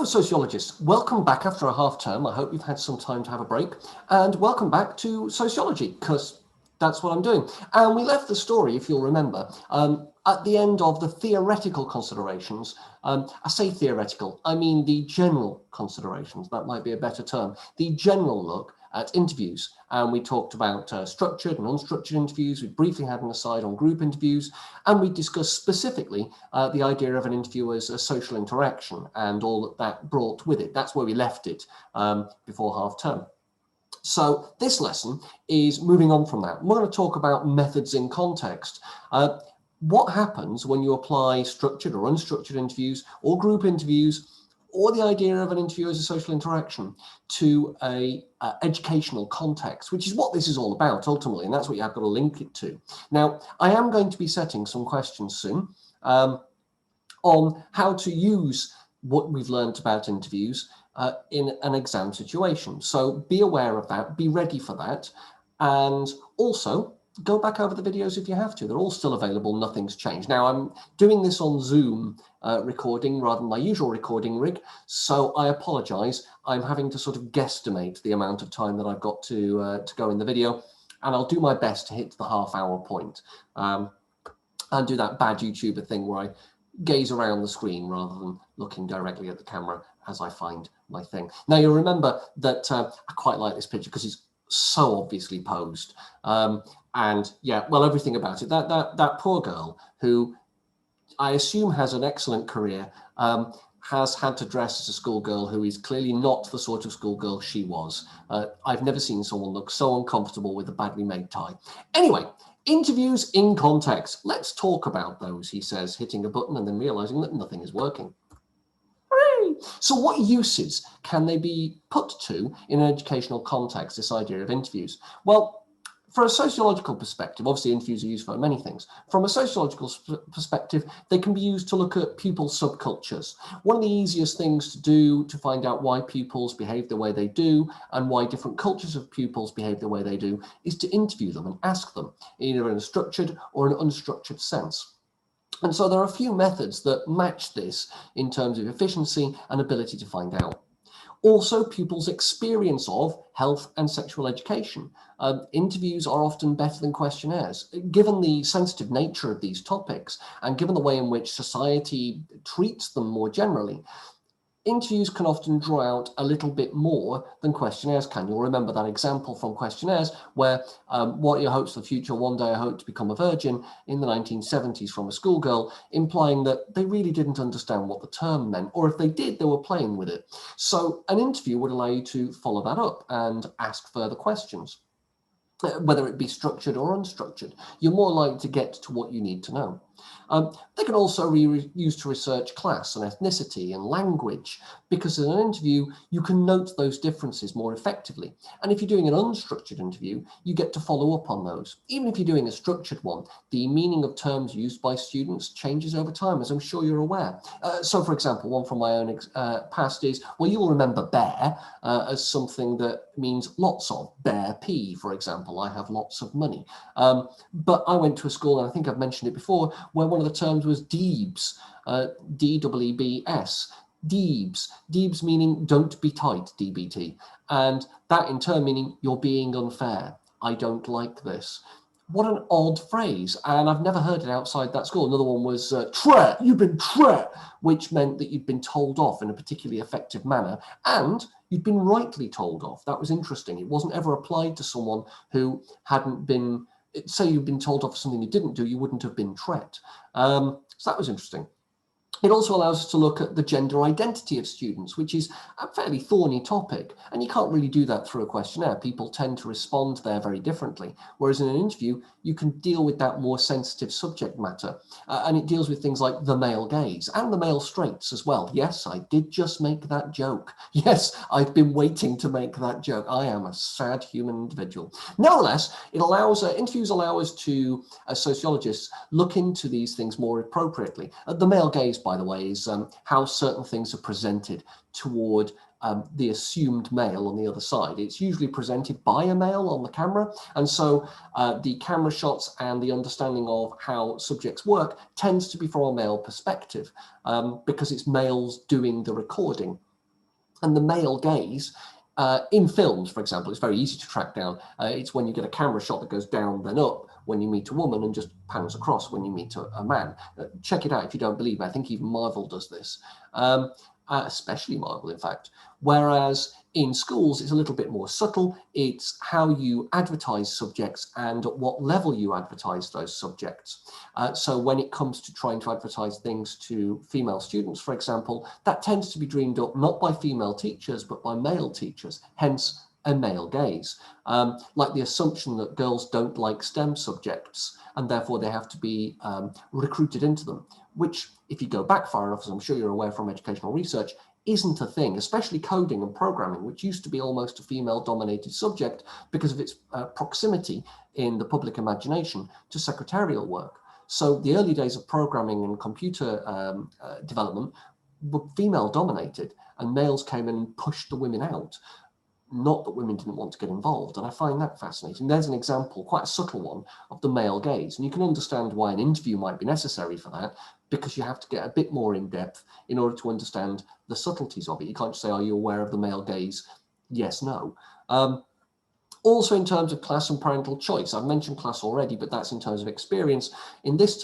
Sociologists, welcome back after a half term. I hope you've had some time to have a break, and welcome back to Sociology, because that's what I'm doing. And we left the story, if you'll remember, at the end of the theoretical considerations. I say theoretical, I mean the general considerations. That might be a better term. The general look at interviews. And we talked about structured and unstructured interviews. We briefly had an aside on group interviews, and we discussed specifically the idea of an interview as a social interaction and all that that brought with it. That's where we left it before half term. So this lesson is moving on from that. We're going to talk about methods in context. What happens when you apply structured or unstructured interviews or group interviews, or the idea of an interview as a social interaction, to a educational context, which is what this is all about ultimately, and that's what you have got to link it to. Now, I am going to be setting some questions soon on how to use what we've learned about interviews in an exam situation. So be aware of that, be ready for that, and also go back over the videos if you have to. They're all still available, nothing's changed. Now, I'm doing this on Zoom recording rather than my usual recording rig, so I apologize. I'm having to sort of guesstimate the amount of time that I've got to go in the video, and I'll do my best to hit the half-hour point and do that bad YouTuber thing where I gaze around the screen rather than looking directly at the camera as I find my thing. Now, you'll remember that I quite like this picture because it's so obviously posed. And yeah, well, everything about it. That poor girl, who I assume has an excellent career, has had to dress as a schoolgirl who is clearly not the sort of schoolgirl she was. I've never seen someone look so uncomfortable with a badly made tie. Anyway, interviews in context. Let's talk about those, he says, hitting a button and then realizing that nothing is working. Hooray! So what uses can they be put to in an educational context, this idea of interviews? Well, for a sociological perspective, obviously interviews are used for many things. From a sociological perspective, they can be used to look at pupil subcultures. One of the easiest things to do to find out why pupils behave the way they do and why different cultures of pupils behave the way they do is to interview them and ask them, either in a structured or an unstructured sense. And so there are a few methods that match this in terms of efficiency and ability to find out. Also, pupils' experience of health and sexual education. Interviews are often better than questionnaires. Given the sensitive nature of these topics and given the way in which society treats them more generally, interviews can often draw out a little bit more than questionnaires can. You'll remember that example from questionnaires where what are your hopes for the future? One day I hope to become a virgin, in the 1970s from a schoolgirl, implying that they really didn't understand what the term meant, or if they did, they were playing with it. So an interview would allow you to follow that up and ask further questions, whether it be structured or unstructured. You're more likely to get to what you need to know. They can also be used to research class and ethnicity and language, because in an interview, you can note those differences more effectively. And if you're doing an unstructured interview, you get to follow up on those. Even if you're doing a structured one, the meaning of terms used by students changes over time, as I'm sure you're aware. So, for example, one from my own past is, well, you'll remember bear as something that means lots of. Bear P, for example, I have lots of money. But I went to a school, and I think I've mentioned it before, where one of the terms was Deebs, D-E-E-B-S, Deebs. Deebs meaning don't be tight, DBT. And that in turn meaning you're being unfair. I don't like this. What an odd phrase. And I've never heard it outside that school. Another one was tret, you've been tret, which meant that you'd been told off in a particularly effective manner. And you'd been rightly told off. That was interesting. It wasn't ever applied to someone who hadn't been, say you'd been told off for something you didn't do, you wouldn't have been tret. So that was interesting. It also allows us to look at the gender identity of students, which is a fairly thorny topic, and you can't really do that through a questionnaire. People tend to respond there very differently, whereas in an interview, you can deal with that more sensitive subject matter, and it deals with things like the male gaze and the male straights as well. Yes, I did just make that joke. Yes, I've been waiting to make that joke. I am a sad human individual. Nevertheless, it allows interviews allow us to, as sociologists, look into these things more appropriately. The male gaze, by the way, is how certain things are presented toward the assumed male on the other side. It's usually presented by a male on the camera, and so the camera shots and the understanding of how subjects work tends to be from a male perspective, because it's males doing the recording. And the male gaze, in films, for example, it's very easy to track down. It's when you get a camera shot that goes down then up when you meet a woman and just pans across when you meet a man. Check it out if you don't believe me. I think even Marvel does this, especially Marvel, in fact. Whereas in schools, it's a little bit more subtle. It's how you advertise subjects and at what level you advertise those subjects. So when it comes to trying to advertise things to female students, for example, that tends to be dreamed up not by female teachers, but by male teachers, hence a male gaze. Like the assumption that girls don't like STEM subjects and therefore they have to be recruited into them, which if you go back far enough, as I'm sure you're aware from educational research, isn't a thing, especially coding and programming, which used to be almost a female-dominated subject because of its proximity in the public imagination to secretarial work. So the early days of programming and computer development were female-dominated, and males came and pushed the women out. Not that women didn't want to get involved, and I find that fascinating. There's an example, quite a subtle one, of the male gaze, and you can understand why an interview might be necessary for that, because you have to get a bit more in depth in order to understand the subtleties of it. You can't just say, are you aware of the male gaze? Yes, no. Also in terms of class and parental choice, I've mentioned class already, but that's in terms of experience. In this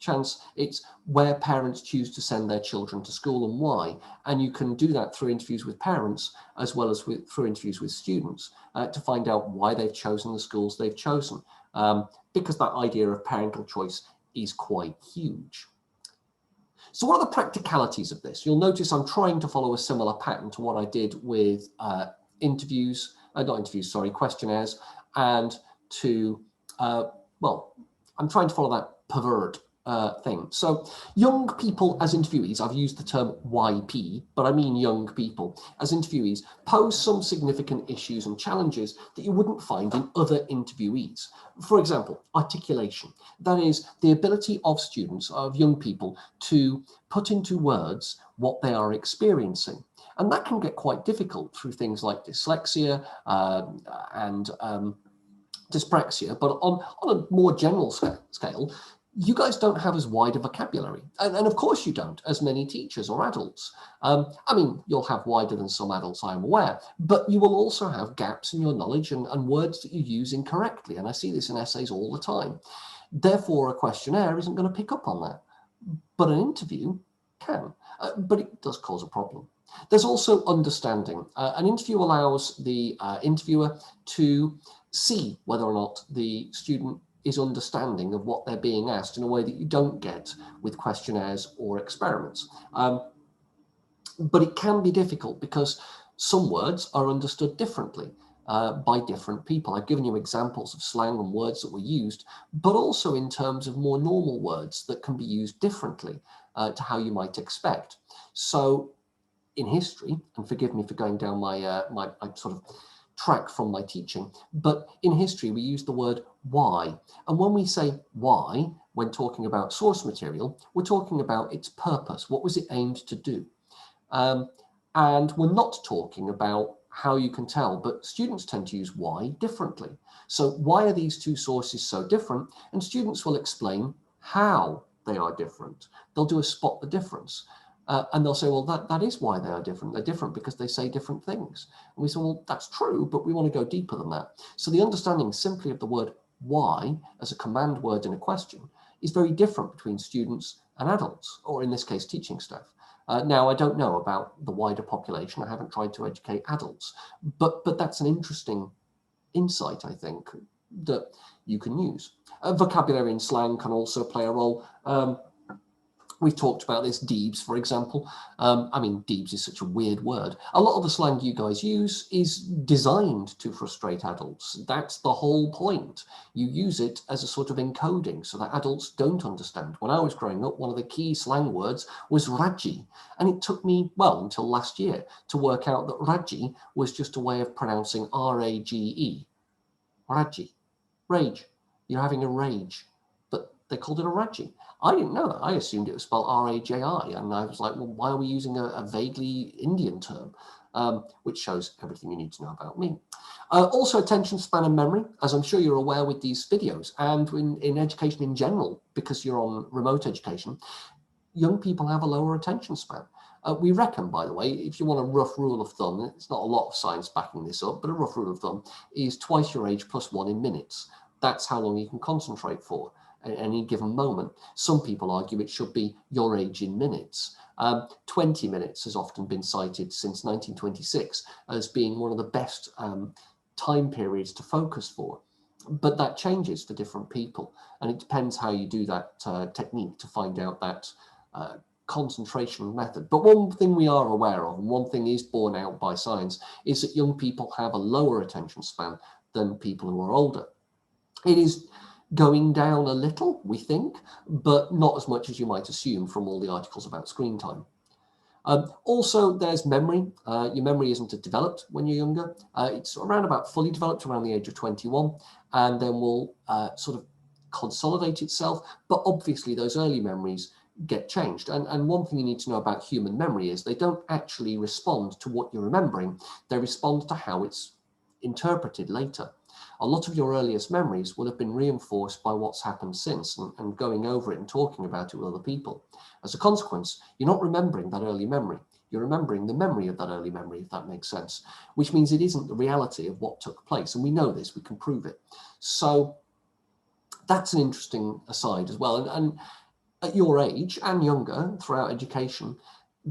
chance, it's where parents choose to send their children to school and why. And you can do that through interviews with parents, as well as through interviews with students, to find out why they've chosen the schools they've chosen, because that idea of parental choice is quite huge. So what are the practicalities of this? You'll notice I'm trying to follow a similar pattern to what I did with questionnaires, and to, well, I'm trying to follow that pervert thing. So young people as interviewees, I've used the term YP, but I mean young people as interviewees, pose some significant issues and challenges that you wouldn't find in other interviewees. For example, articulation. That is the ability of students, of young people, to put into words what they are experiencing. And that can get quite difficult through things like dyslexia and dyspraxia. But on a more general scale, you guys don't have as wide a vocabulary. And of course you don't, as many teachers or adults. I mean, you'll have wider than some adults, I'm aware, but you will also have gaps in your knowledge and words that you use incorrectly. And I see this in essays all the time. Therefore, a questionnaire isn't going to pick up on that. But an interview can, but it does cause a problem. There's also understanding. An interview allows the interviewer to see whether or not the student is understanding of what they're being asked in a way that you don't get with questionnaires or experiments. But it can be difficult because some words are understood differently by different people. I've given you examples of slang and words that were used, but also in terms of more normal words that can be used differently to how you might expect. So in history, and forgive me for going down my sort of track from my teaching, but in history we use the word why. And when we say why, when talking about source material, we're talking about its purpose. What was it aimed to do? And we're not talking about how you can tell, but students tend to use why differently. So why are these two sources so different? And students will explain how they are different. They'll do a spot the difference. And they'll say, well, that is why they are different. They're different because they say different things. And we say, well, that's true, but we want to go deeper than that. So the understanding simply of the word why as a command word in a question is very different between students and adults, or in this case, teaching staff. Now, I don't know about the wider population. I haven't tried to educate adults, but that's an interesting insight, I think, that you can use. Vocabulary and slang can also play a role. We've talked about this, Deebs, for example. I mean, Deebs is such a weird word. A lot of the slang you guys use is designed to frustrate adults. That's the whole point. You use it as a sort of encoding so that adults don't understand. When I was growing up, one of the key slang words was Raji. And it took me, well, until last year to work out that Raji was just a way of pronouncing R-A-G-E. Raji. Rage. You're having a rage. But they called it a Raji. I didn't know that. I assumed it was spelled R-A-J-I, and I was like, well, why are we using a vaguely Indian term? Which shows everything you need to know about me. Also, attention span and memory, as I'm sure you're aware with these videos, and in education in general, because you're on remote education, young people have a lower attention span. We reckon, by the way, if you want a rough rule of thumb, it's not a lot of science backing this up, but a rough rule of thumb is twice your age plus 1 in minutes. That's how long you can concentrate for at any given moment. Some people argue it should be your age in minutes. 20 minutes has often been cited since 1926 as being one of the best time periods to focus for. But that changes for different people, and it depends how you do that technique to find out that concentration method. But one thing we are aware of, and one thing is borne out by science, is that young people have a lower attention span than people who are older. It is going down a little, we think, but not as much as you might assume from all the articles about screen time. Also, there's memory. Your memory isn't developed when you're younger. It's around about fully developed around the age of 21, and then will sort of consolidate itself. But obviously, those early memories get changed. And one thing you need to know about human memory is they don't actually respond to what you're remembering. They respond to how it's interpreted later. A lot of your earliest memories will have been reinforced by what's happened since and going over it and talking about it with other people. As a consequence, you're not remembering that early memory. You're remembering the memory of that early memory, if that makes sense, which means it isn't the reality of what took place. And we know this, we can prove it. So that's an interesting aside as well. And at your age and younger, throughout education,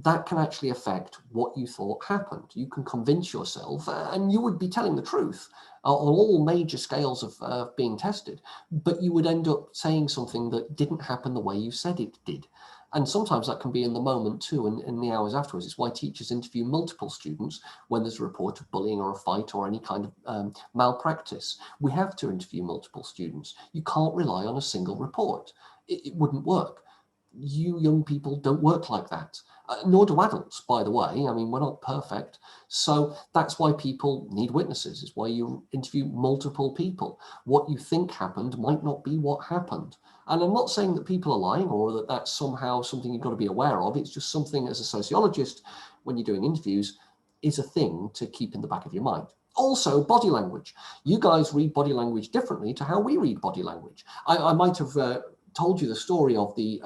that can actually affect what you thought happened. You can convince yourself, and you would be telling the truth on all major scales of being tested, but you would end up saying something that didn't happen the way you said it did. And sometimes that can be in the moment too, and in the hours afterwards. It's why teachers interview multiple students when there's a report of bullying or a fight or any kind of malpractice. We have to interview multiple students. You can't rely on a single report. It wouldn't work. You young people don't work like that. Nor do adults, by the way. I mean, we're not perfect. So that's why people need witnesses. It's why you interview multiple people. What you think happened might not be what happened. And I'm not saying that people are lying or that that's somehow something you've got to be aware of. It's just something as a sociologist, when you're doing interviews, is a thing to keep in the back of your mind. Also, body language. You guys read body language differently to how we read body language. I might have told you the story of the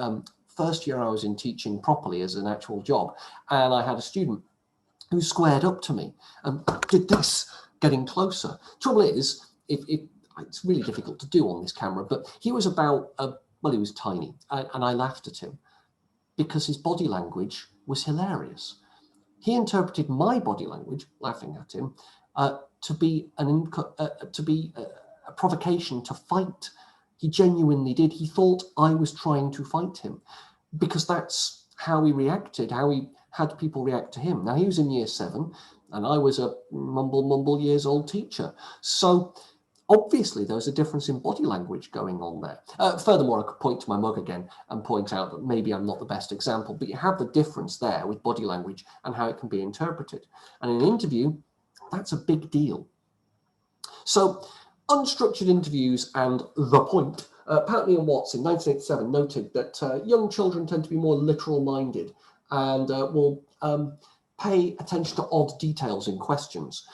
first year I was in teaching properly as an actual job, and I had a student who squared up to me and did this, getting closer. Trouble is, it's really difficult to do on this camera, but he was about, well, he was tiny, and I laughed at him because his body language was hilarious. He interpreted my body language, laughing at him, to be a provocation to fight. He genuinely did. He thought I was trying to fight him because that's how he reacted, how he had people react to him. Now, he was in year 7 and I was a mumble years old teacher. So obviously there was a difference in body language going on there. Furthermore, I could point to my mug again and point out that maybe I'm not the best example, but you have the difference there with body language and how it can be interpreted. And in an interview, that's a big deal. So unstructured interviews and the point. Poutley and Watts in 1987 noted that young children tend to be more literal-minded and will pay attention to odd details in questions,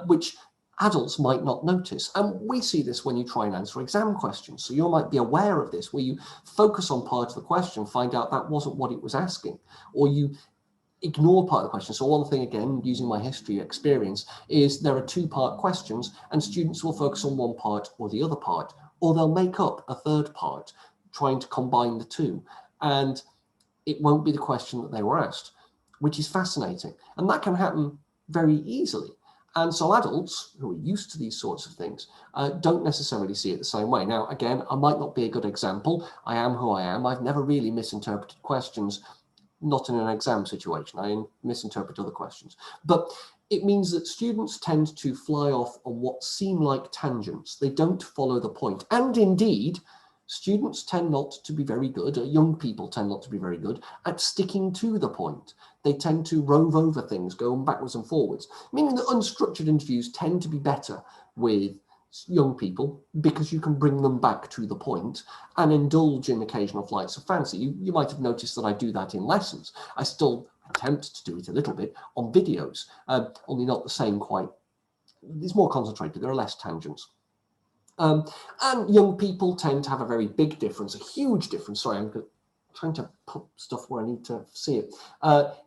which adults might not notice. And we see this when you try and answer exam questions. So you might be aware of this, where you focus on part of the question, find out that wasn't what it was asking, or you ignore part of the question. So one thing, again, using my history experience, is there are 2-part questions and students will focus on one part or the other part, or they'll make up a third part, trying to combine the two. And it won't be the question that they were asked, which is fascinating. And that can happen very easily. And so adults who are used to these sorts of things don't necessarily see it the same way. Now, again, I might not be a good example. I am who I am. I've never really misinterpreted questions, not in an exam situation. I misinterpret other questions. But it means that students tend to fly off on what seem like tangents. They don't follow the point. And indeed, students tend not to be very good, young people tend not to be very good at sticking to the point. They tend to rove over things, going backwards and forwards, meaning that unstructured interviews tend to be better with young people because you can bring them back to the point and indulge in occasional flights of fancy. You might have noticed that I do that in lessons. I still attempt to do it a little bit on videos, only not the same quite. It's more concentrated, there are less tangents. And young people tend to have a very big difference, a huge difference. Sorry, I'm trying to put stuff where I need to see it.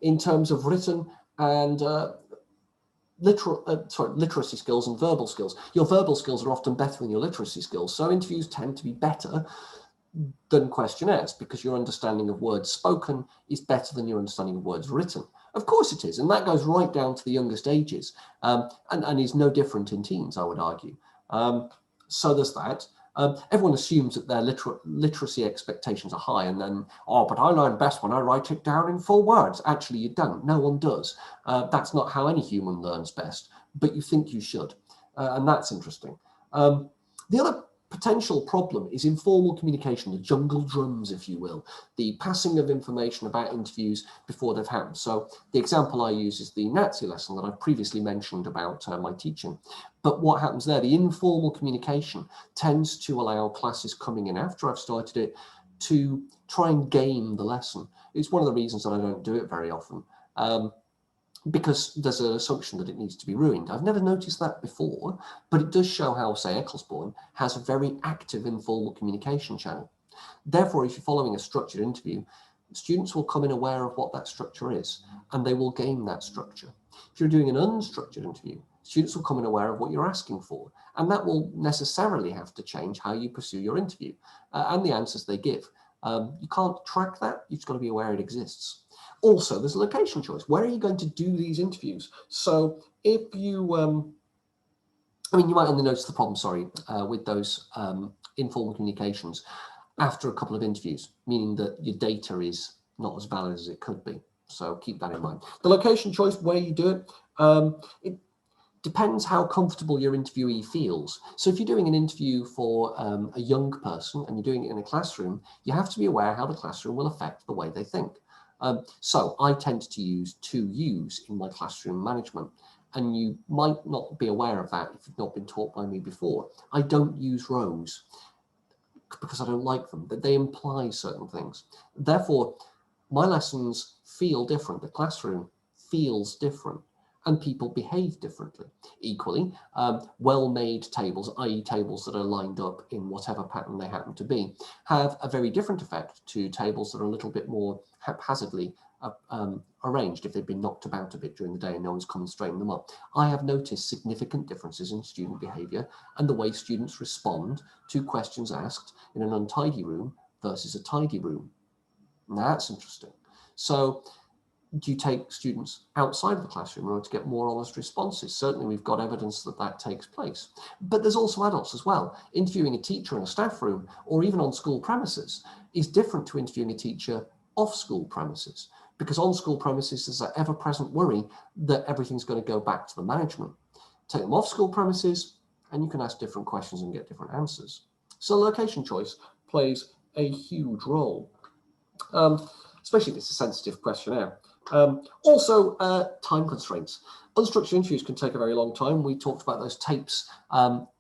In terms of written and literacy skills and verbal skills. Your verbal skills are often better than your literacy skills, so interviews tend to be better than questionnaires because your understanding of words spoken is better than your understanding of words written. Of course it is, and that goes right down to the youngest ages, and is no different in teens, I would argue. So there's that. Everyone assumes that their literacy expectations are high, and then, oh, but I learn best when I write it down in full words. Actually, you don't. No one does. That's not how any human learns best, but you think you should, and that's interesting. The other potential problem is informal communication, the jungle drums, if you will, the passing of information about interviews before they've happened. So the example I use is the Nazi lesson that I've previously mentioned about my teaching. But what happens there, the informal communication tends to allow classes coming in after I've started it to try and game the lesson. It's one of the reasons that I don't do it very often. Because there's an assumption that it needs to be ruined. I've never noticed that before, but it does show how, say, Ecclesbourne has a very active informal communication channel. Therefore, if you're following a structured interview, students will come in aware of what that structure is, and they will game that structure. If you're doing an unstructured interview, students will come in aware of what you're asking for, and that will necessarily have to change how you pursue your interview and the answers they give. You can't track that, you've just got to be aware it exists. Also, there's a location choice. Where are you going to do these interviews? So if you, I mean, you might only notice the problem, with those informal communications after a couple of interviews, meaning that your data is not as valid as it could be. So keep that in mind. The location choice, where you do it, it depends how comfortable your interviewee feels. So if you're doing an interview for a young person and you're doing it in a classroom, you have to be aware how the classroom will affect the way they think. So I tend to use 2 U's in my classroom management, and you might not be aware of that if you've not been taught by me before. I don't use rows because I don't like them, that they imply certain things. Therefore, my lessons feel different. The classroom feels different, and people behave differently. Equally, well-made tables, i.e. tables that are lined up in whatever pattern they happen to be, have a very different effect to tables that are a little bit more haphazardly arranged if they've been knocked about a bit during the day and no one's come and straightened them up. I have noticed significant differences in student behaviour and the way students respond to questions asked in an untidy room versus a tidy room. Now that's interesting. So do you take students outside of the classroom in order to get more honest responses? Certainly we've got evidence that that takes place. But there's also adults as well. Interviewing a teacher in a staff room or even on school premises is different to interviewing a teacher off school premises, because on school premises there's that ever-present worry that everything's going to go back to the management. Take them off school premises and you can ask different questions and get different answers. So location choice plays a huge role, especially if it's a sensitive questionnaire. Also, time constraints. Unstructured interviews can take a very long time. We talked about those tapes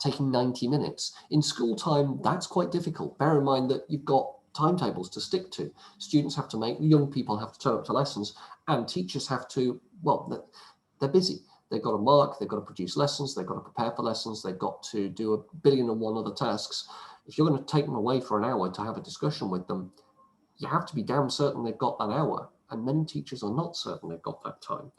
taking 90 minutes. In school time, that's quite difficult. Bear in mind that you've got timetables to stick to. Students have to make, young people have to turn up to lessons, and teachers have to, well, they're busy. They've got to mark, they've got to produce lessons, they've got to prepare for lessons, they've got to do 1,000,000,001 other tasks. If you're going to take them away for an hour to have a discussion with them, you have to be damn certain they've got that hour, and many teachers are not certain they've got that time.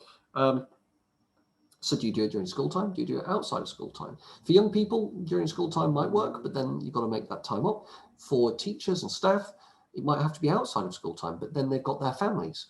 So do you do it during school time? Do you do it outside of school time? For young people, during school time might work, but then you've got to make that time up. For teachers and staff, it might have to be outside of school time, but then they've got their families.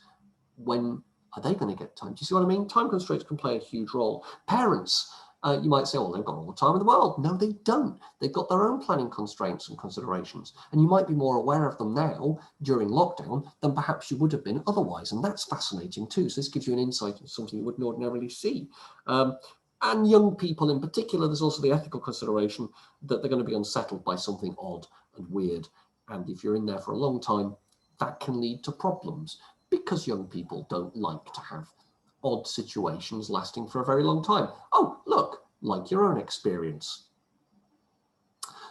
When are they going to get time? Do you see what I mean? Time constraints can play a huge role. Parents, you might say, well, they've got all the time in the world. No, they don't. They've got their own planning constraints and considerations. And you might be more aware of them now during lockdown than perhaps you would have been otherwise. And that's fascinating too. So this gives you an insight into something you wouldn't ordinarily see. And young people in particular, there's also the ethical consideration that they're going to be unsettled by something odd and weird. And if you're in there for a long time, that can lead to problems because young people don't like to have odd situations lasting for a very long time. Oh, look, like your own experience.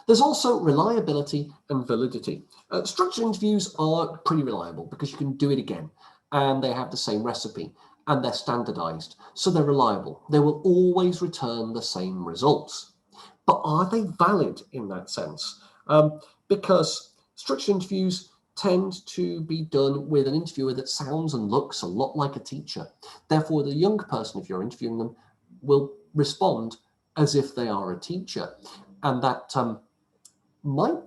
There's also reliability and validity. Structured interviews are pretty reliable because you can do it again, and they have the same recipe, and they're standardized, so they're reliable. They will always return the same results. But are they valid in that sense? Because structured interviews tend to be done with an interviewer that sounds and looks a lot like a teacher. Therefore, the young person, if you're interviewing them, will respond as if they are a teacher. And that might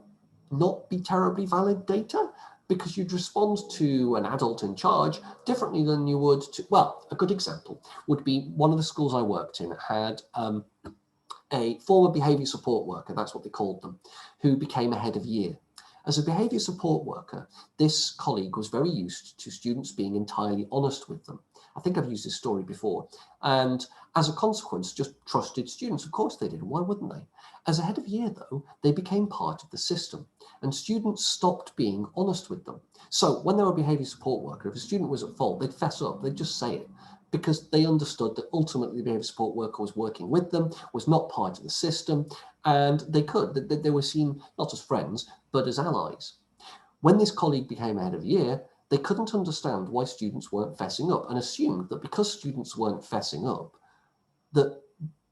not be terribly valid data, because you'd respond to an adult in charge differently than you would to, well, a good example would be one of the schools I worked in had a former behaviour support worker, that's what they called them, who became a head of year. As a behaviour support worker, this colleague was very used to students being entirely honest with them. I think I've used this story before. And as a consequence, just trusted students. Of course they did. Why wouldn't they? As a head of year, though, they became part of the system, and students stopped being honest with them. So when they were a behaviour support worker, if a student was at fault, they'd fess up, they'd just say it, because they understood that ultimately the behaviour support worker was working with them, was not part of the system, and they were seen not as friends, but as allies. When this colleague became a head of year, they couldn't understand why students weren't fessing up, and assumed that because students weren't fessing up, that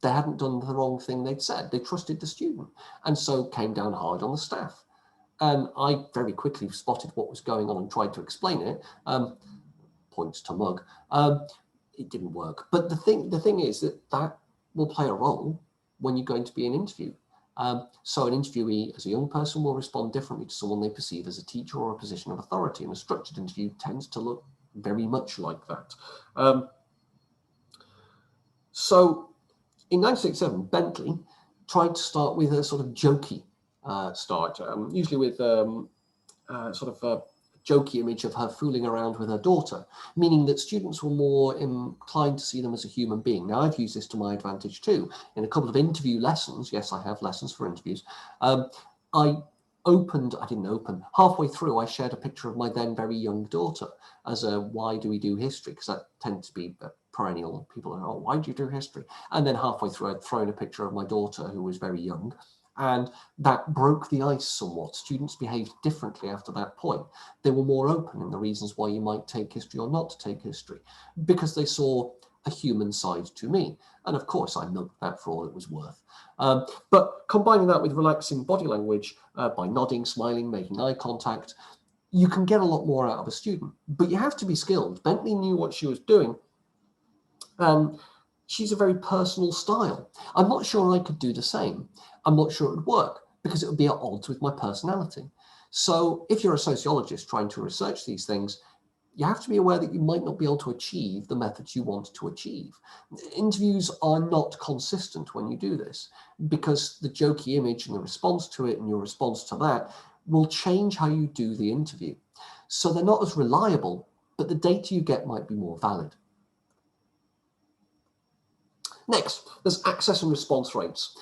they hadn't done the wrong thing they'd said. They trusted the student, and so came down hard on the staff. And I very quickly spotted what was going on and tried to explain it. Points to Mug. It didn't work. But the thing is that will play a role when you're going to be an interview. So an interviewee as a young person will respond differently to someone they perceive as a teacher or a position of authority. And a structured interview tends to look very much like that. So in 1967, Bentley tried to start with a sort of jokey start, usually with sort of a jokey image of her fooling around with her daughter, meaning that students were more inclined to see them as a human being. Now, I've used this to my advantage too. In a couple of interview lessons, yes, I have lessons for interviews, halfway through, I shared a picture of my then very young daughter as a why do we do history? Because that tends to be perennial. People are, oh, why do you do history? And then halfway through, I'd thrown a picture of my daughter who was very young. And that broke the ice somewhat. Students behaved differently after that point. They were more open in the reasons why you might take history or not take history, because they saw a human side to me. And of course, I milked that for all it was worth. But combining that with relaxing body language by nodding, smiling, making eye contact, you can get a lot more out of a student. But you have to be skilled. Bentley knew what she was doing. She's a very personal style. I'm not sure I could do the same. I'm not sure it would work because it would be at odds with my personality. So if you're a sociologist trying to research these things, you have to be aware that you might not be able to achieve the methods you want to achieve. Interviews are not consistent when you do this, because the jokey image and the response to it and your response to that will change how you do the interview. So they're not as reliable, but the data you get might be more valid. Next, there's access and response rates.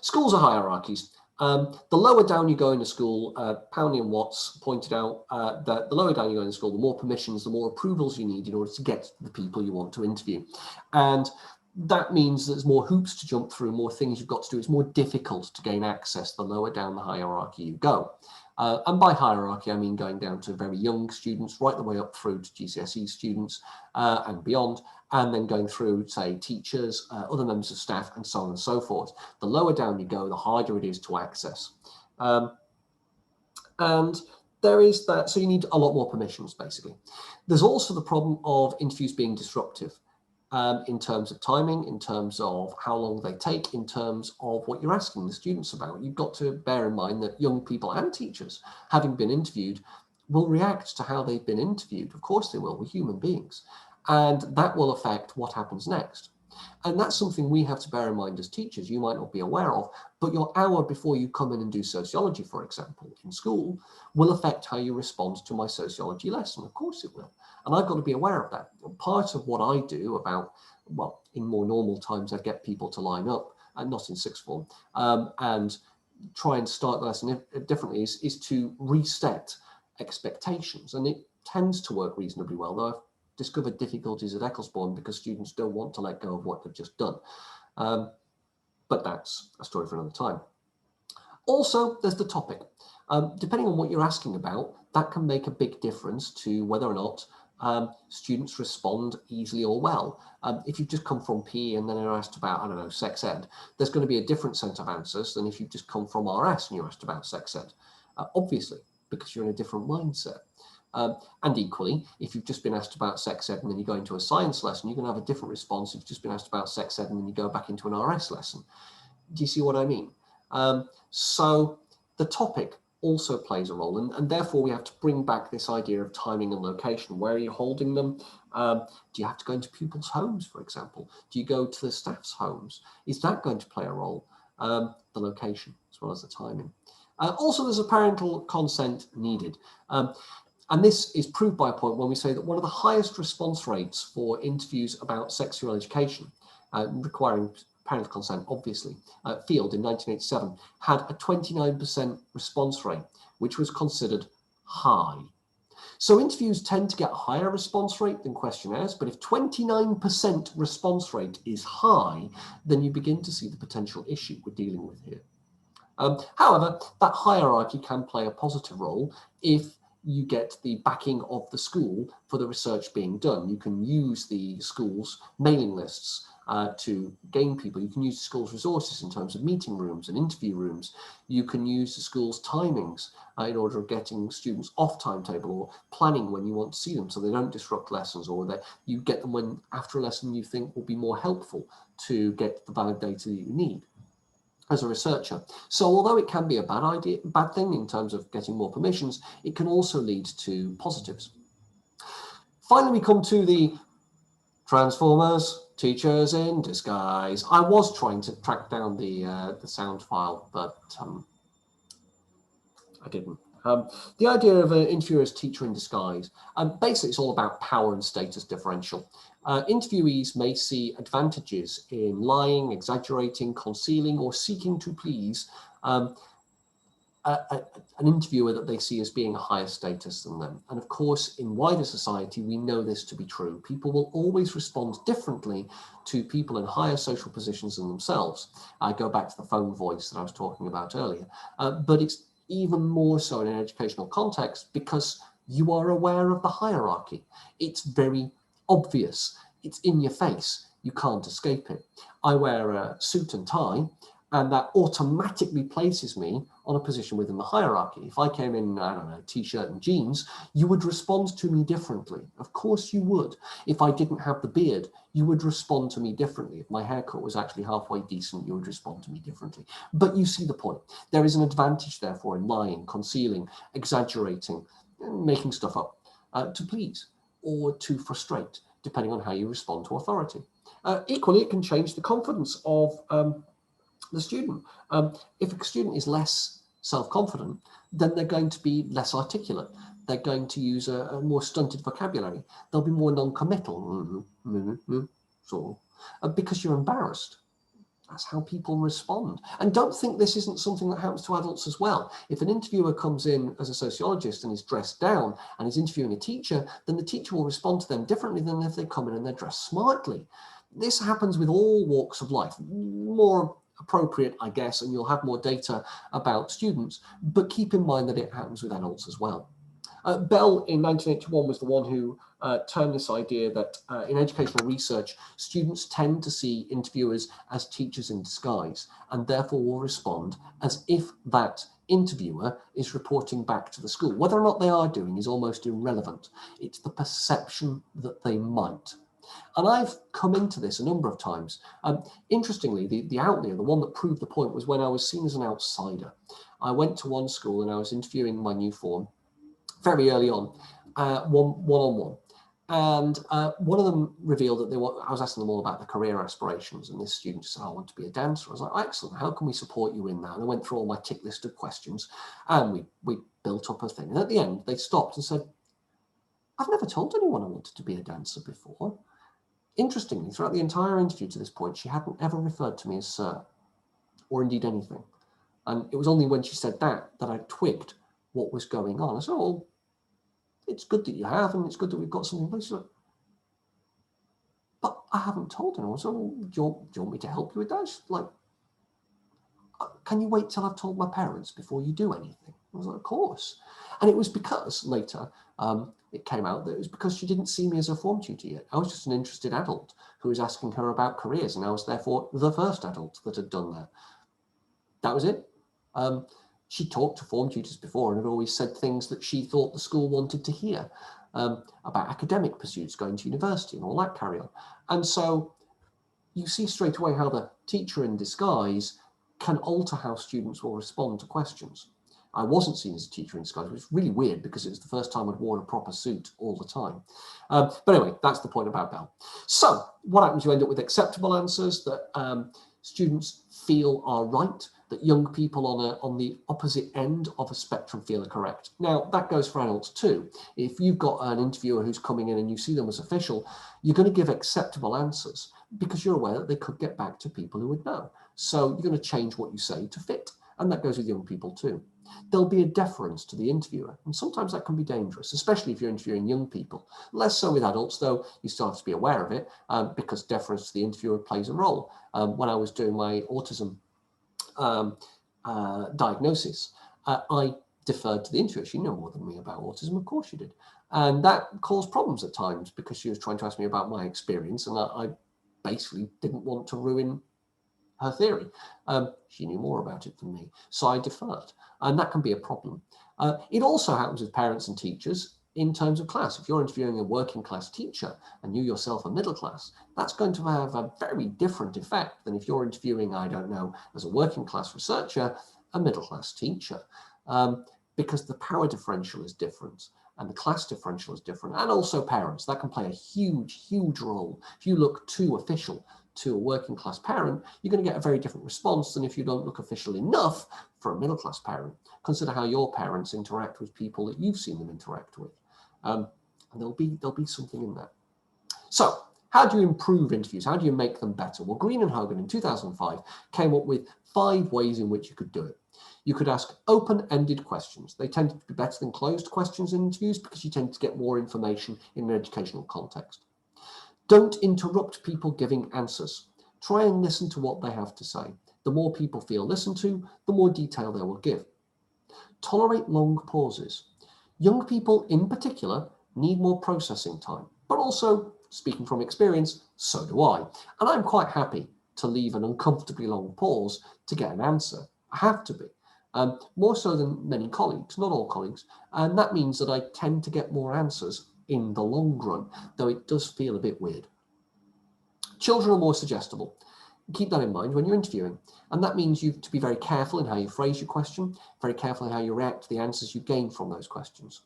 Schools are hierarchies. The lower down you go in a school, Powney and Watts pointed out that the lower down you go in the school, the more permissions, the more approvals you need in order to get the people you want to interview. And that means there's more hoops to jump through, more things you've got to do. It's more difficult to gain access the lower down the hierarchy you go. And by hierarchy, I mean going down to very young students, right the way up through to GCSE students and beyond, and then going through, say, teachers, other members of staff, and so on and so forth. The lower down you go, the harder it is to access. And there is that, so you need a lot more permissions, basically. There's also the problem of interviews being disruptive. In terms of timing, in terms of how long they take, in terms of what you're asking the students about. You've got to bear in mind that young people and teachers, having been interviewed, will react to how they've been interviewed. Of course they will, we're human beings. And that will affect what happens next. And that's something we have to bear in mind as teachers, you might not be aware of, but your hour before you come in and do sociology, for example, in school, will affect how you respond to my sociology lesson. Of course it will. And I've got to be aware of that. Part of what I do about, well, in more normal times, I get people to line up, and not in sixth form, and try and start the lesson differently is to reset expectations. And it tends to work reasonably well, though I've discovered difficulties at Ecclesbourne because students don't want to let go of what they've just done. But that's a story for another time. Also, there's the topic. Depending on what you're asking about, that can make a big difference to whether or not students respond easily or well. If you've just come from PE and then are asked about, I don't know, sex ed, there's going to be a different set of answers than if you've just come from RS and you're asked about sex ed, obviously. because you're in a different mindset. And equally, if you've just been asked about sex ed and then you go into a science lesson, you're going to have a different response if you've just been asked about sex ed and then you go back into an RS lesson. Do you see what I mean? So the topic also plays a role, and therefore we have to bring back this idea of timing and location. Where are you holding them? Do you have to go into pupils' homes, for example? Do you go to the staff's homes? Is that going to play a role? The location as well as the timing. Also, there's a parental consent needed. And this is proved by a point when we say that one of the highest response rates for interviews about sexual education, requiring parental consent, obviously, Field in 1987 had a 29% response rate, which was considered high. So interviews tend to get a higher response rate than questionnaires, but if 29% response rate is high, then you begin to see the potential issue we're dealing with here. However, that hierarchy can play a positive role if you get the backing of the school for the research being done. You can use the school's mailing lists to gain people. You can use the school's resources in terms of meeting rooms and interview rooms. You can use the school's timings in order of getting students off timetable or planning when you want to see them so they don't disrupt lessons, or that you get them when after a lesson you think will be more helpful to get the valid data that you need as a researcher. So although it can be a bad thing in terms of getting more permissions, it can also lead to positives. Finally, we come to the Transformers, teachers in disguise. I was trying to track down the sound file, but I didn't. The idea of an interviewer as teacher in disguise, basically it's all about power and status differential. Interviewees may see advantages in lying, exaggerating, concealing, or seeking to please an interviewer that they see as being a higher status than them. And of course, in wider society, we know this to be true. People will always respond differently to people in higher social positions than themselves. I go back to the phone voice that I was talking about earlier, but it's even more so in an educational context because you are aware of the hierarchy. It's very obvious. It's in your face. You can't escape it. I wear a suit and tie, and that automatically places me on a position within the hierarchy. If I came in, I don't know, t-shirt and jeans, you would respond to me differently. Of course you would. If I didn't have the beard, you would respond to me differently. If my haircut was actually halfway decent, you would respond to me differently. But you see the point. There is an advantage, therefore, in lying, concealing, exaggerating, making stuff up to please or to frustrate, depending on how you respond to authority. Equally, it can change the confidence of the student. If a student is less self-confident, then they're going to be less articulate. They're going to use a more stunted vocabulary. They'll be more non-committal, because you're embarrassed. That's how people respond. And don't think this isn't something that happens to adults as well. If an interviewer comes in as a sociologist and is dressed down and is interviewing a teacher, then the teacher will respond to them differently than if they come in and they're dressed smartly. This happens with all walks of life. More appropriate, I guess, and you'll have more data about students, but keep in mind that it happens with adults as well. Bell in 1981 was the one who turned this idea that in educational research, students tend to see interviewers as teachers in disguise and therefore will respond as if that interviewer is reporting back to the school. Whether or not they are doing is almost irrelevant. It's the perception that they might. And I've come into this a number of times. Interestingly, the outlier, the one that proved the point, was when I was seen as an outsider. I went to one school and I was interviewing my new form very early on, one-on-one. And one of them revealed that I was asking them all about their career aspirations, and this student said, I want to be a dancer. I was like, excellent, how can we support you in that? And I went through all my tick list of questions, and we built up a thing. And at the end, they stopped and said, I've never told anyone I wanted to be a dancer before. Interestingly, throughout the entire interview to this point, she hadn't ever referred to me as sir, or indeed anything. And it was only when she said that I twigged what was going on. I said, oh, it's good that you have, and it's good that we've got something in place. Like, but I haven't told anyone. So do you want me to help you with that? She's like, can you wait till I've told my parents before you do anything? I was like, of course. And it was because later it came out that it was because she didn't see me as a form tutor yet. I was just an interested adult who was asking her about careers, and I was therefore the first adult that had done that. That was it. She talked to form tutors before and had always said things that she thought the school wanted to hear, about academic pursuits, going to university and all that carry on. And so you see straight away how the teacher in disguise can alter how students will respond to questions. I wasn't seen as a teacher in disguise, which was really weird because it was the first time I'd worn a proper suit all the time. But anyway, that's the point about Bell. So what happens? You end up with acceptable answers that students feel are right, that young people on the opposite end of a spectrum feel are correct. Now, that goes for adults too. If you've got an interviewer who's coming in and you see them as official, you're going to give acceptable answers because you're aware that they could get back to people who would know. So you're going to change what you say to fit. And that goes with young people too. There'll be a deference to the interviewer, and sometimes that can be dangerous, especially if you're interviewing young people. Less so with adults, though you still have to be aware of it, because deference to the interviewer plays a role. When I was doing my autism diagnosis, I deferred to the interviewer. She knew more than me about autism, of course she did. And that caused problems at times because she was trying to ask me about my experience, and I basically didn't want to ruin her theory. She knew more about it than me, so I deferred, and that can be a problem. It also happens with parents and teachers in terms of class. If you're interviewing a working class teacher and you yourself are middle class, that's going to have a very different effect than if you're interviewing, I don't know, as a working class researcher, a middle class teacher, because the power differential is different and the class differential is different, and also parents. That can play a huge, huge role. If you look too official to a working class parent, you're going to get a very different response than if you don't look official enough for a middle class parent. Consider how your parents interact with people that you've seen them interact with. And there'll be something in that. So how do you improve interviews? How do you make them better? Well, Green and Hogan in 2005 came up with 5 ways in which you could do it. You could ask open-ended questions. They tend to be better than closed questions in interviews because you tend to get more information in an educational context. Don't interrupt people giving answers. Try and listen to what they have to say. The more people feel listened to, the more detail they will give. Tolerate long pauses. Young people in particular need more processing time, but also, speaking from experience, so do I. And I'm quite happy to leave an uncomfortably long pause to get an answer. I have to be. More so than many colleagues, not all colleagues. And that means that I tend to get more answers in the long run, though it does feel a bit weird. Children are more suggestible. Keep that in mind when you're interviewing. And that means you have to be very careful in how you phrase your question, very careful in how you react to the answers you gain from those questions.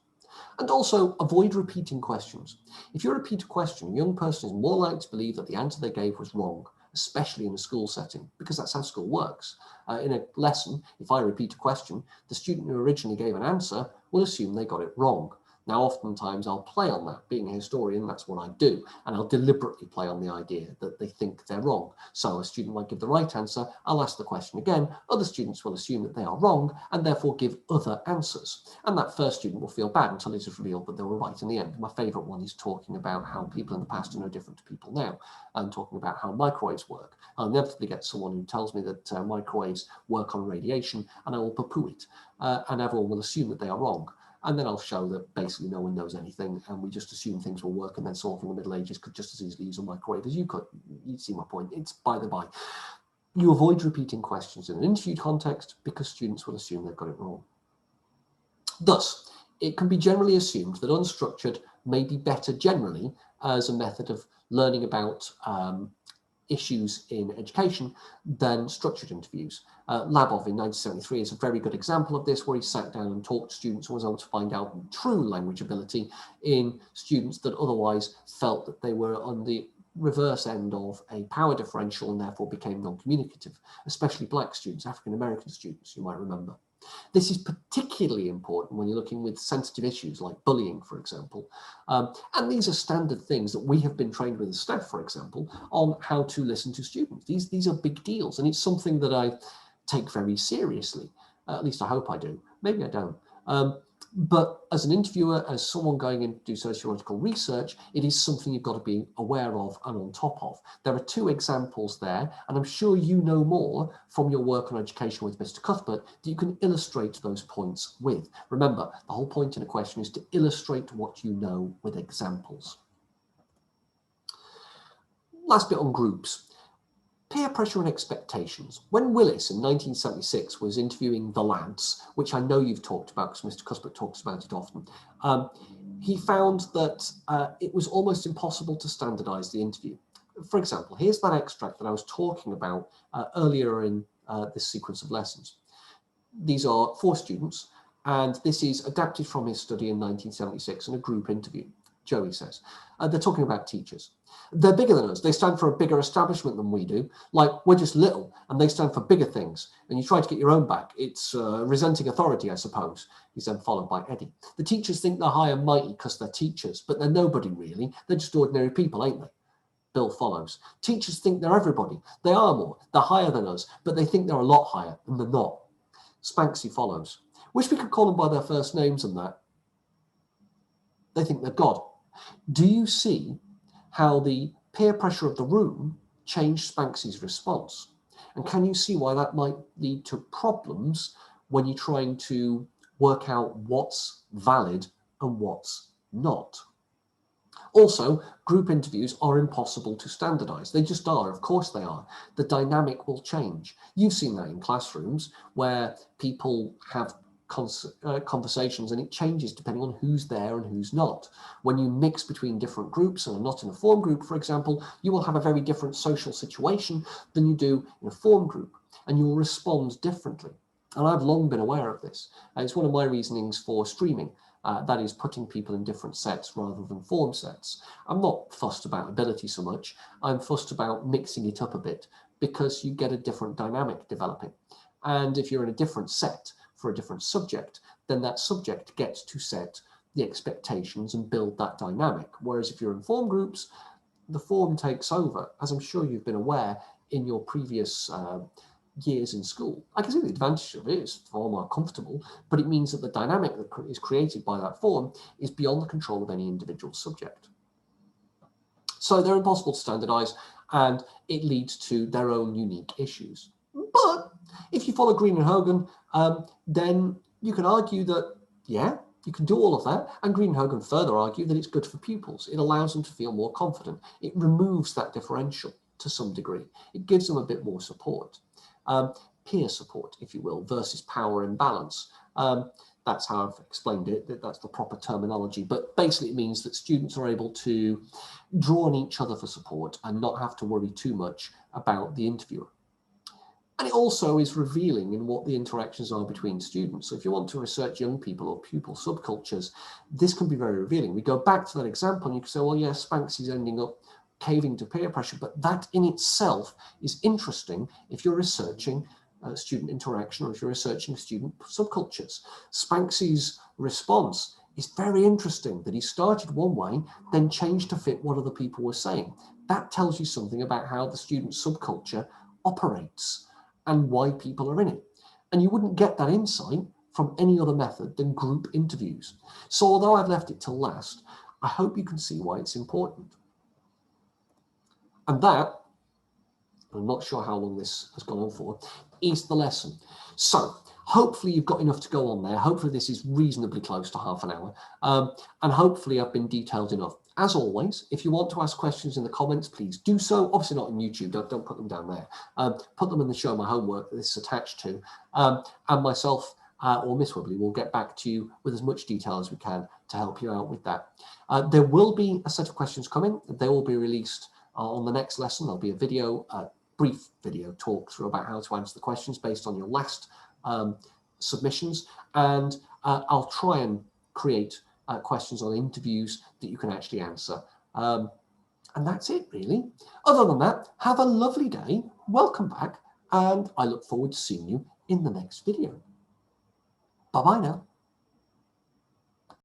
And also avoid repeating questions. If you repeat a question, a young person is more likely to believe that the answer they gave was wrong, especially in a school setting, because that's how school works. In a lesson, if I repeat a question, the student who originally gave an answer will assume they got it wrong. Now, oftentimes I'll play on that. Being a historian, that's what I do. And I'll deliberately play on the idea that they think they're wrong. So a student might give the right answer. I'll ask the question again. Other students will assume that they are wrong and therefore give other answers. And that first student will feel bad until it is revealed that they were right in the end. My favorite one is talking about how people in the past are no different to people now, and talking about how microwaves work. I'll inevitably get someone who tells me that microwaves work on radiation, and I will poo-poo it. And everyone will assume that they are wrong. And then I'll show that basically no one knows anything and we just assume things will work, and then someone from the Middle Ages could just as easily use a microwave as you could. You see my point. It's by the by. You avoid repeating questions in an interview context because students will assume they've got it wrong. Thus, it can be generally assumed that unstructured may be better generally as a method of learning about issues in education than structured interviews. Labov in 1973 is a very good example of this, where he sat down and talked to students and was able to find out true language ability in students that otherwise felt that they were on the reverse end of a power differential and therefore became non-communicative, especially Black students, African-American students, you might remember. This is particularly important when you're looking with sensitive issues like bullying, for example. And these are standard things that we have been trained with as staff, for example, on how to listen to students. These are big deals, and it's something that I take very seriously. At least I hope I do. Maybe I don't. But as an interviewer, as someone going in to do sociological research, it is something you've got to be aware of and on top of. There are 2 examples there, and I'm sure you know more from your work on education with Mr. Cuthbert that you can illustrate those points with. Remember, the whole point in a question is to illustrate what you know with examples. Last bit on groups. peer pressure and expectations. When Willis in 1976 was interviewing the lads, which I know you've talked about because Mr. Cuthbert talks about it often, he found that it was almost impossible to standardise the interview. For example, here's that extract that I was talking about earlier in this sequence of lessons. These are 4 students, and this is adapted from his study in 1976 in a group interview. Joey says, they're talking about teachers. They're bigger than us. They stand for a bigger establishment than we do. Like, we're just little, and they stand for bigger things. And you try to get your own back. It's resenting authority, I suppose. He's then followed by Eddie. The teachers think they're high and mighty because they're teachers, but they're nobody really. They're just ordinary people, ain't they? Bill follows. Teachers think they're everybody. They are more. They're higher than us, but they think they're a lot higher, and they're not. Spanksy follows. Wish we could call them by their first names and that. They think they're God. Do you see how the peer pressure of the room changed Spanksy's response? And can you see why that might lead to problems when you're trying to work out what's valid and what's not? Also, group interviews are impossible to standardize. They just are. Of course they are. The dynamic will change. You've seen that in classrooms where people have conversations and it changes depending on who's there and who's not. When you mix between different groups and are not in a form group, for example, you will have a very different social situation than you do in a form group, and you will respond differently. And I've long been aware of this. It's one of my reasonings for streaming. That is putting people in different sets rather than form sets. I'm not fussed about ability so much. I'm fussed about mixing it up a bit because you get a different dynamic developing. And if you're in a different set for a different subject, then that subject gets to set the expectations and build that dynamic. Whereas if you're in form groups, the form takes over, as I'm sure you've been aware in your previous years in school. I can see the advantage of it. It's far more comfortable, but it means that the dynamic that is created by that form is beyond the control of any individual subject. So they're impossible to standardize, and it leads to their own unique issues. But if you follow Green and Hogan, then you can argue that, yeah, you can do all of that. And Green and Hogan further argue that it's good for pupils. It allows them to feel more confident. It removes that differential to some degree. It gives them a bit more support. Peer support, if you will, versus power imbalance. That's how I've explained it. That's the proper terminology. But basically it means that students are able to draw on each other for support and not have to worry too much about the interviewer. And it also is revealing in what the interactions are between students. So if you want to research young people or pupil subcultures, this can be very revealing. We go back to that example and you can say, well, yes, Spanksy's ending up caving to peer pressure, but that in itself is interesting if you're researching student interaction or if you're researching student subcultures. Spanksy's response is very interesting, that he started one way, then changed to fit what other people were saying. That tells you something about how the student subculture operates and why people are in it. And you wouldn't get that insight from any other method than group interviews. So although I've left it till last, I hope you can see why it's important. And that, I'm not sure how long this has gone on for, is the lesson. So hopefully you've got enough to go on there. Hopefully this is reasonably close to half an hour. And hopefully I've been detailed enough. As always, if you want to ask questions in the comments, please do so. Obviously not on YouTube, don't put them down there. Put them in the Show My Homework that this is attached to. And myself or Miss Wibbly will get back to you with as much detail as we can to help you out with that. There will be a set of questions coming. They will be released on the next lesson. There'll be a video, brief video talk through about how to answer the questions based on your last submissions. And I'll try and create questions on interviews that you can actually answer. And that's it, really. Other than that, have a lovely day. Welcome back. And I look forward to seeing you in the next video. Bye-bye now.